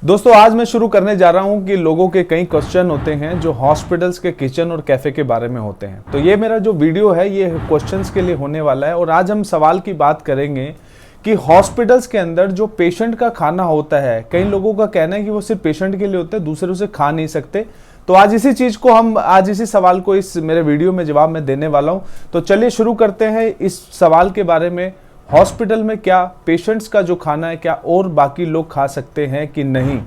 दोस्तों आज मैं शुरू करने जा रहा हूं कि लोगों के कई क्वेश्चन होते हैं जो हॉस्पिटल्स के किचन और कैफे के बारे में होते हैं। तो ये मेरा जो वीडियो है ये क्वेश्चंस के लिए होने वाला है और आज हम सवाल की बात करेंगे कि हॉस्पिटल्स के अंदर जो पेशेंट का खाना होता है, कई लोगों का कहना है कि वो सिर्फ पेशेंट के लिए होता है, दूसरे उसे खा नहीं सकते। तो आज इसी चीज को आज इसी सवाल को इस मेरे वीडियो में जवाब मैं देने वाला हूं। तो चलिए शुरू करते हैं इस सवाल के बारे में। हॉस्पिटल में क्या पेशेंट्स का जो खाना है क्या और बाकी लोग खा सकते हैं कि नहीं।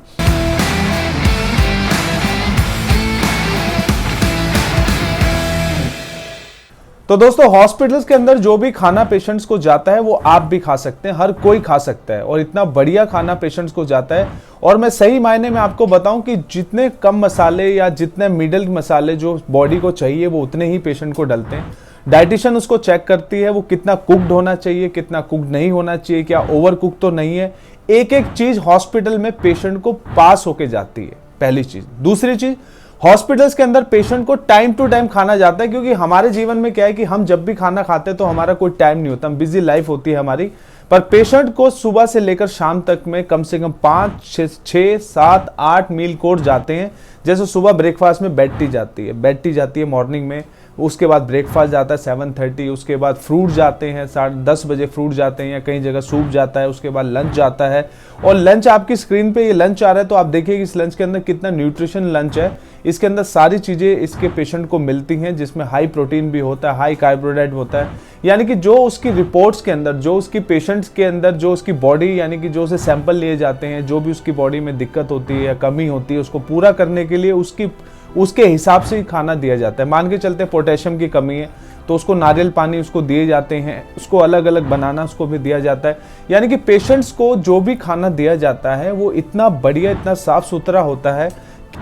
तो दोस्तों हॉस्पिटल्स के अंदर जो भी खाना पेशेंट्स को जाता है वो आप भी खा सकते हैं, हर कोई खा सकता है और इतना बढ़िया खाना पेशेंट्स को जाता है। और मैं सही मायने में आपको बताऊं कि जितने कम मसाले या जितने मिडिल मसाले जो बॉडी को चाहिए वो उतने ही पेशेंट को डलते हैं। डाइटिशियन उसको चेक करती है वो कितना कुक्ड होना चाहिए, कितना कुक्ड नहीं होना चाहिए, क्या ओवर कुक तो नहीं है। एक एक चीज हॉस्पिटल में पेशेंट को पास होके जाती है, पहली चीज। दूसरी चीज, हॉस्पिटल्स के अंदर पेशेंट को टाइम टू टाइम खाना जाता है, क्योंकि हमारे जीवन में क्या है कि हम जब भी खाना खाते हैं तो हमारा कोई टाइम नहीं होता, हम बिजी लाइफ होती है हमारी। पर पेशेंट को सुबह से लेकर शाम तक में कम से कम 5, 6, 7, 8 मील कोर्स जाते हैं। जैसे सुबह ब्रेकफास्ट में बैठी जाती है मॉर्निंग में, उसके बाद ब्रेकफास्ट जाता है 7:30, उसके बाद फ्रूट जाते हैं 10:30 बजे फ्रूट जाते हैं या कई जगह सूप जाता है, उसके बाद लंच जाता है। और लंच आपकी स्क्रीन पे ये लंच आ रहा है तो आप देखिए कि इस लंच के अंदर कितना न्यूट्रिशन लंच है। इसके अंदर सारी चीज़ें इसके पेशेंट को मिलती हैं, जिसमें हाई प्रोटीन भी होता है, हाई कार्बोहाइड्रेट होता है। यानी कि जो उसकी रिपोर्ट्स के अंदर, जो उसकी पेशेंट्स के अंदर, जो उसकी बॉडी, यानी कि जो उसे सैंपल लिए जाते हैं, जो भी उसकी बॉडी में दिक्कत होती है या कमी होती है, उसको पूरा करने के लिए उसके हिसाब से ही खाना दिया जाता है। मान के चलते पोटेशियम की कमी है तो उसको नारियल पानी उसको दिए जाते हैं, उसको अलग अलग बनाना उसको भी दिया जाता है। यानी कि पेशेंट्स को जो भी खाना दिया जाता है वो इतना बढ़िया, इतना साफ सुथरा होता है।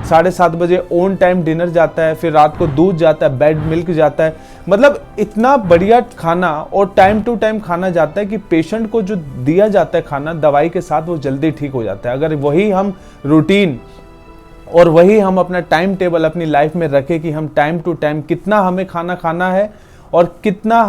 7:30 बजे ऑन टाइम डिनर जाता है, फिर रात को दूध जाता है, बेड मिल्क जाता है। मतलब इतना बढ़िया खाना और टाइम टू टाइम खाना जाता है कि पेशेंट को जो दिया जाता है खाना दवाई के साथ वो जल्दी ठीक हो जाता है। अगर वही हम रूटीन और वही हम अपना टाइम टेबल अपनी लाइफ में रखें कि हम टाइम टू टाइम कितना हमें खाना खाना है और कितना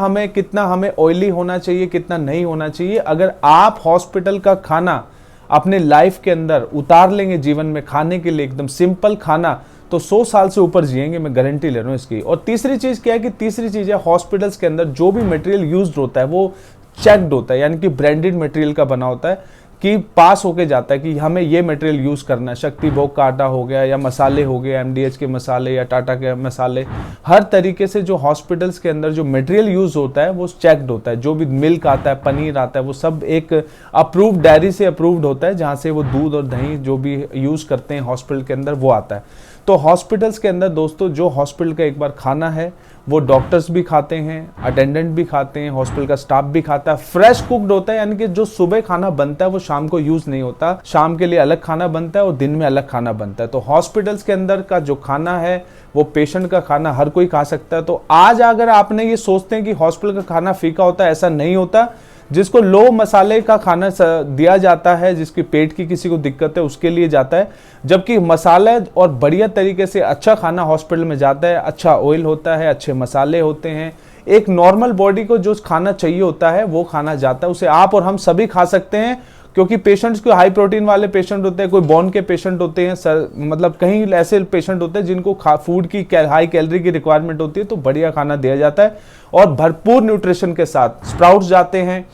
हमें ऑयली होना चाहिए, कितना नहीं होना चाहिए। अगर आप हॉस्पिटल का खाना अपने लाइफ के अंदर उतार लेंगे जीवन में खाने के लिए, एकदम सिंपल खाना, तो 100 साल से ऊपर जिएंगे, मैं गारंटी ले रहा हूँ इसकी। और तीसरी चीज क्या है कि तीसरी चीज है हॉस्पिटल्स के अंदर जो भी मटेरियल यूज्ड होता है वो चेक्ड होता है, यानी कि ब्रांडेड मटेरियल का बना होता है कि पास होके जाता है कि हमें ये मटेरियल यूज करना है। शक्ति भोग का आटा हो गया या मसाले हो गए, एमडीएच के मसाले या टाटा के मसाले, हर तरीके से जो हॉस्पिटल्स के अंदर जो मटेरियल यूज होता है वो चेक्ड होता है। जो भी मिल्क आता है, पनीर आता है, वो सब एक अप्रूव्ड डायरी से अप्रूव्ड होता है, जहाँ से वो दूध और दही जो भी यूज करते हैं हॉस्पिटल के अंदर वो आता है। तो हॉस्पिटल्स के अंदर दोस्तों जो हॉस्पिटल का एक बार खाना है वो डॉक्टर्स भी खाते हैं, अटेंडेंट भी खाते हैं, हॉस्पिटल का स्टाफ भी खाता है। फ्रेश कुक्ड होता है, यानी कि जो सुबह खाना बनता है वो शाम को यूज नहीं होता, शाम के लिए अलग खाना बनता है और दिन में अलग खाना बनता है। तो हॉस्पिटल्स के अंदर का जो खाना है वो पेशेंट का खाना हर कोई खा सकता है। तो आज अगर आपने ये सोचते हैं कि हॉस्पिटल का खाना फीका होता है, ऐसा नहीं होता। जिसको लो मसाले का खाना दिया जाता है, जिसकी पेट की किसी को दिक्कत है उसके लिए जाता है, जबकि मसाले और बढ़िया तरीके से अच्छा खाना हॉस्पिटल में जाता है। अच्छा ऑयल होता है, अच्छे मसाले होते हैं, एक नॉर्मल बॉडी को जो खाना चाहिए होता है वो खाना जाता है। उसे आप और हम सभी खा सकते हैं, क्योंकि पेशेंट्स को हाई प्रोटीन वाले पेशेंट होते हैं, कोई बोन के पेशेंट होते हैं, मतलब कहीं ऐसे पेशेंट होते हैं जिनको फूड की हाई कैलोरी की रिक्वायरमेंट होती है, तो बढ़िया खाना दिया जाता है और भरपूर न्यूट्रिशन के साथ। स्प्राउट्स जाते हैं,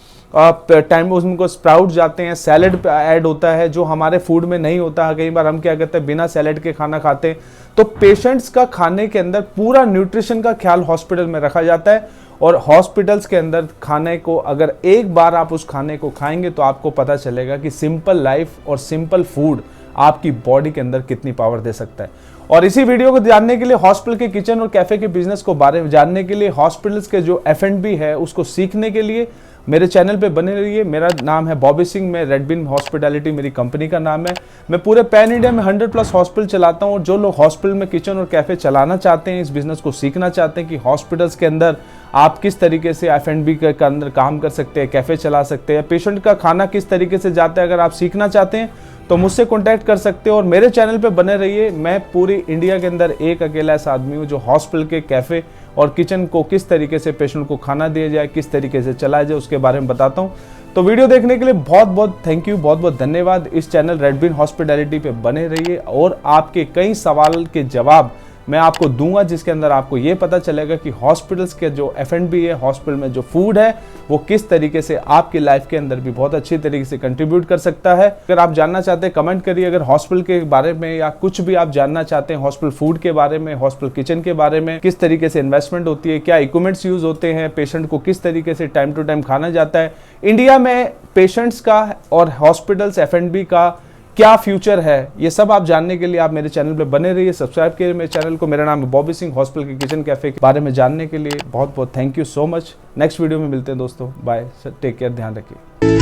टाइम उनको स्प्राउट जाते हैं, सैलेड ऐड होता है जो हमारे फूड में नहीं होता है। कई बार हम क्या करते हैं बिना सैलेड के खाना खाते हैं। तो पेशेंट्स का खाने के अंदर पूरा न्यूट्रिशन का ख्याल हॉस्पिटल में रखा जाता है। और हॉस्पिटल्स के अंदर खाने को अगर एक बार आप उस खाने को खाएंगे तो आपको पता चलेगा कि सिंपल लाइफ और सिंपल फूड आपकी बॉडी के अंदर कितनी पावर दे सकता है। और इसी वीडियो को जानने के लिए, हॉस्पिटल के किचन और कैफे के बिजनेस को बारे में जानने के लिए, हॉस्पिटल्स के जो F&B है उसको सीखने के लिए मेरे चैनल पे बने रहिए। मेरा नाम है बॉबी सिंह, मैं रेडबिन हॉस्पिटैलिटी मेरी कंपनी का नाम है। मैं पूरे पैन इंडिया में 100+ हॉस्पिटल चलाता हूँ और जो लोग हॉस्पिटल में किचन और कैफे चलाना चाहते हैं, इस बिजनेस को सीखना चाहते हैं कि हॉस्पिटल्स के अंदर आप किस तरीके से F&B के अंदर काम कर सकते हैं, कैफे चला सकते हैं, पेशेंट का खाना किस तरीके से जाता है, अगर आप सीखना चाहते हैं तो मुझसे कॉन्टैक्ट कर सकते हो और मेरे चैनल पे बने रहिए। मैं पूरी इंडिया के अंदर एक अकेला ऐसा आदमी हूँ जो हॉस्पिटल के कैफे और किचन को किस तरीके से पेशेंट को खाना दिया जाए, किस तरीके से चलाया जाए, उसके बारे में बताता हूँ। तो वीडियो देखने के लिए बहुत बहुत थैंक यू, बहुत बहुत धन्यवाद। इस चैनल रेड बीन हॉस्पिटैलिटी पे बने रहिए और आपके कई सवाल के जवाब मैं आपको दूंगा, जिसके अंदर आपको ये पता चलेगा कि हॉस्पिटल्स के जो F&B है, हॉस्पिटल में जो फूड है, वो किस तरीके से आपकी लाइफ के अंदर भी बहुत अच्छी तरीके से कंट्रीब्यूट कर सकता है। अगर आप जानना चाहते हैं कमेंट करिए, अगर हॉस्पिटल के बारे में या कुछ भी आप जानना चाहते हैं, हॉस्पिटल फूड के बारे में, हॉस्पिटल किचन के बारे में, किस तरीके से इन्वेस्टमेंट होती है, क्या इक्विपमेंट्स यूज होते हैं, पेशेंट को किस तरीके से टाइम टू टाइम खाना जाता है, इंडिया में पेशेंट्स का और हॉस्पिटल्स F&B का क्या फ्यूचर है, ये सब आप जानने के लिए आप मेरे चैनल पे बने रहिए। सब्सक्राइब करिए मेरे चैनल को। मेरा नाम है बॉबी सिंह। हॉस्पिटल के किचन कैफे के बारे में जानने के लिए बहुत बहुत thank you so much. Next video में मिलते हैं दोस्तों। बाय, टेक केयर, ध्यान रखिए।